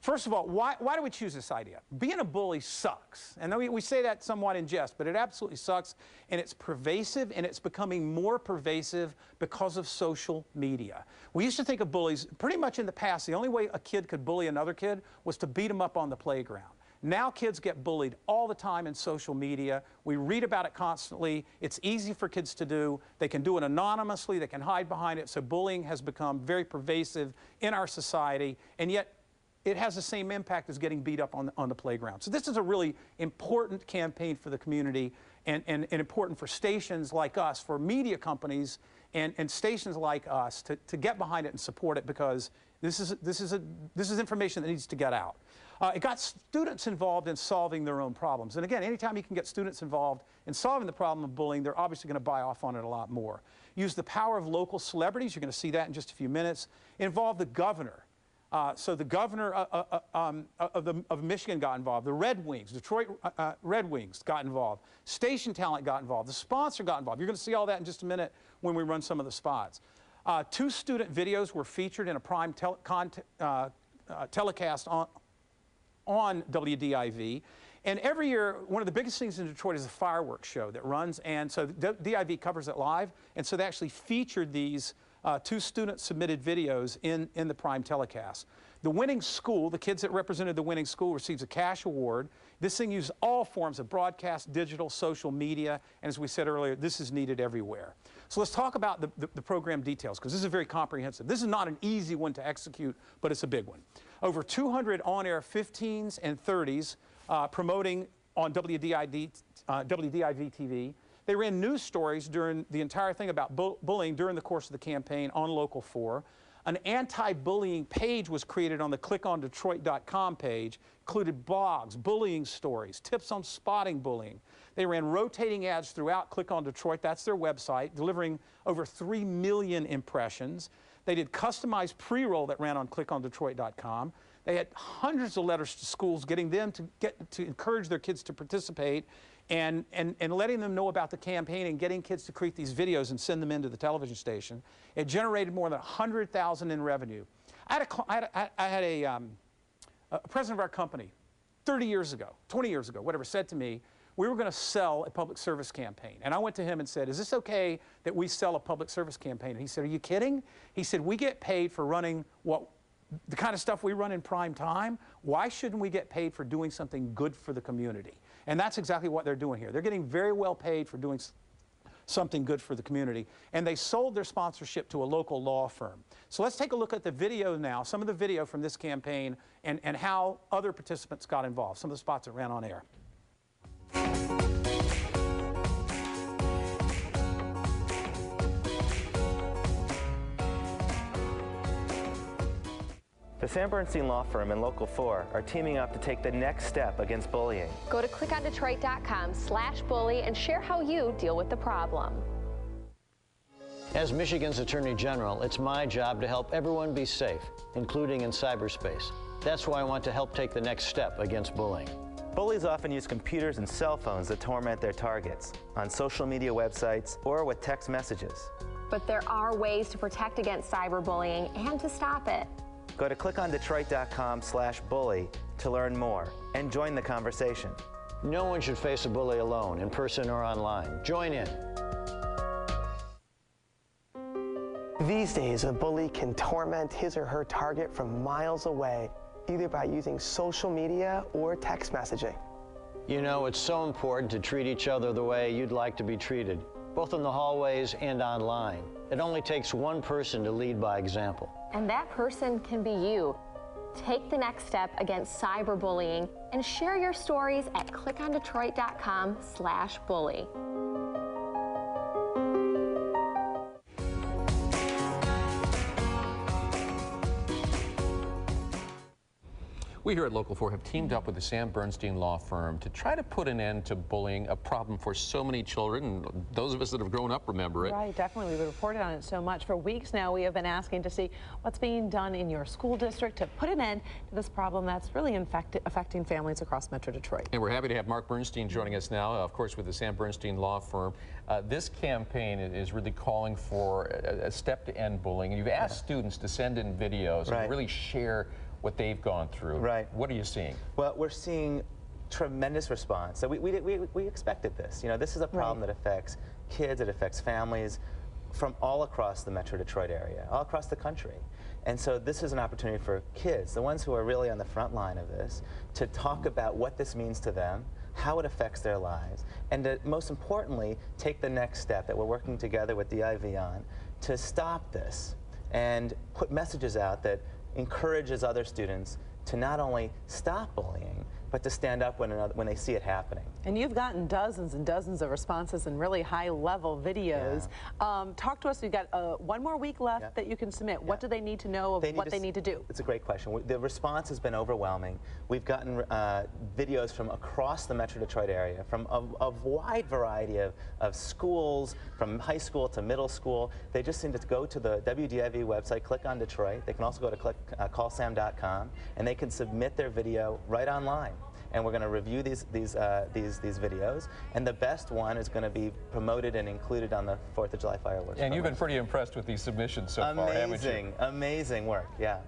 First of all, why do we choose this idea? Being a bully sucks. And we say that somewhat in jest, but it absolutely sucks, and it's pervasive, and it's becoming more pervasive because of social media. We used to think of bullies, pretty much in the past, the only way a kid could bully another kid was to beat him up on the playground. Now kids get bullied all the time in social media. We read about it constantly. It's easy for kids to do. They can do it anonymously. They can hide behind it. So bullying has become very pervasive in our society, and yet it has the same impact as getting beat up on the playground. So this is a really important campaign for the community and important for stations like us, for media companies and stations like us to get behind it and support it, because this is information that needs to get out. It got students involved in solving their own problems. And again, anytime you can get students involved in solving the problem of bullying, they're obviously going to buy off on it a lot more. Use the power of local celebrities. You're going to see that in just a few minutes. Involve the governor. So the governor of Michigan got involved. The Red Wings, Detroit Red Wings got involved. Station talent got involved. The sponsor got involved. You're going to see all that in just a minute when we run some of the spots. 2 student videos were featured in a prime telecast on WDIV. And every year, one of the biggest things in Detroit is a fireworks show that runs. And so DIV covers it live. And so they actually featured these 2 student-submitted videos in the prime telecast. The winning school, the kids that represented the winning school, receives a cash award. This thing uses all forms of broadcast, digital, social media, and as we said earlier, this is needed everywhere. So let's talk about the program details, because this is very comprehensive. This is not an easy one to execute, but it's a big one. Over 200 on-air 15s and 30s promoting on WDIV TV. They ran news stories during the entire thing about bullying during the course of the campaign on Local 4. An anti-bullying page was created on the clickondetroit.com page, included blogs, bullying stories, tips on spotting bullying. They ran rotating ads throughout Click on Detroit, that's their website, delivering over 3 million impressions. They did customized pre-roll that ran on clickondetroit.com. They had hundreds of letters to schools getting them to encourage their kids to participate, and letting them know about the campaign and getting kids to create these videos and send them into the television station. It generated more than $100,000 in revenue. I had a president of our company 30 years ago, 20 years ago, whatever, said to me, we were going to sell a public service campaign. And I went to him and said, is this okay that we sell a public service campaign? And he said, are you kidding? He said, we get paid for running the kind of stuff we run in prime time. Why shouldn't we get paid for doing something good for the community? And that's exactly what they're doing here. They're getting very well paid for doing something good for the community. And they sold their sponsorship to a local law firm. So let's take a look at the video now, some of the video from this campaign and how other participants got involved, some of the spots that ran on air. The Sam Bernstein Law Firm and Local 4 are teaming up to take the next step against bullying. Go to clickondetroit.com/bully and share how you deal with the problem. As Michigan's Attorney General, it's my job to help everyone be safe, including in cyberspace. That's why I want to help take the next step against bullying. Bullies often use computers and cell phones to torment their targets, on social media websites or with text messages. But there are ways to protect against cyberbullying and to stop it. Go to clickondetroit.com/bully to learn more and join the conversation. No one should face a bully alone, in person or online. Join in. These days, a bully can torment his or her target from miles away, either by using social media or text messaging. You know, it's so important to treat each other the way you'd like to be treated, both in the hallways and online. It only takes one person to lead by example. And that person can be you. Take the next step against cyberbullying and share your stories at clickondetroit.com/bully. We here at Local 4 have teamed up with the Sam Bernstein Law Firm to try to put an end to bullying, a problem for so many children, and those of us that have grown up remember it. Right, definitely. We've reported on it so much. For weeks now, we have been asking to see what's being done in your school district to put an end to this problem that's really affecting families across Metro Detroit. And we're happy to have Mark Bernstein joining us now, of course, with the Sam Bernstein Law Firm. This campaign is really calling for a step to end bullying. And you've asked students to send in videos and really share what they've gone through. Right. What are you seeing? Well, we're seeing tremendous response. So we expected this. You know, this is a problem that affects kids, it affects families from all across the Metro Detroit area, all across the country. And so this is an opportunity for kids, the ones who are really on the front line of this, to talk about what this means to them, how it affects their lives, and to, most importantly, take the next step that we're working together with DIV on to stop this and put messages out that encourages other students to not only stop bullying, but to stand up when they see it happening. And you've gotten dozens and dozens of responses and really high-level videos. Talk to us. You've got 1 more week left that you can submit. What do they need to know of what they need to do? It's a great question. The response has been overwhelming. We've gotten videos from across the Metro Detroit area, from a wide variety of schools, from high school to middle school. They just need to go to the WDIV website, click on Detroit. They can also go to callsam.com, and they can submit their video right online. And we're going to review these videos, and the best one is going to be promoted and included on the 4th of July fireworks. And you've been pretty impressed with these submissions so far, haven't you? Amazing, amazing work, yeah.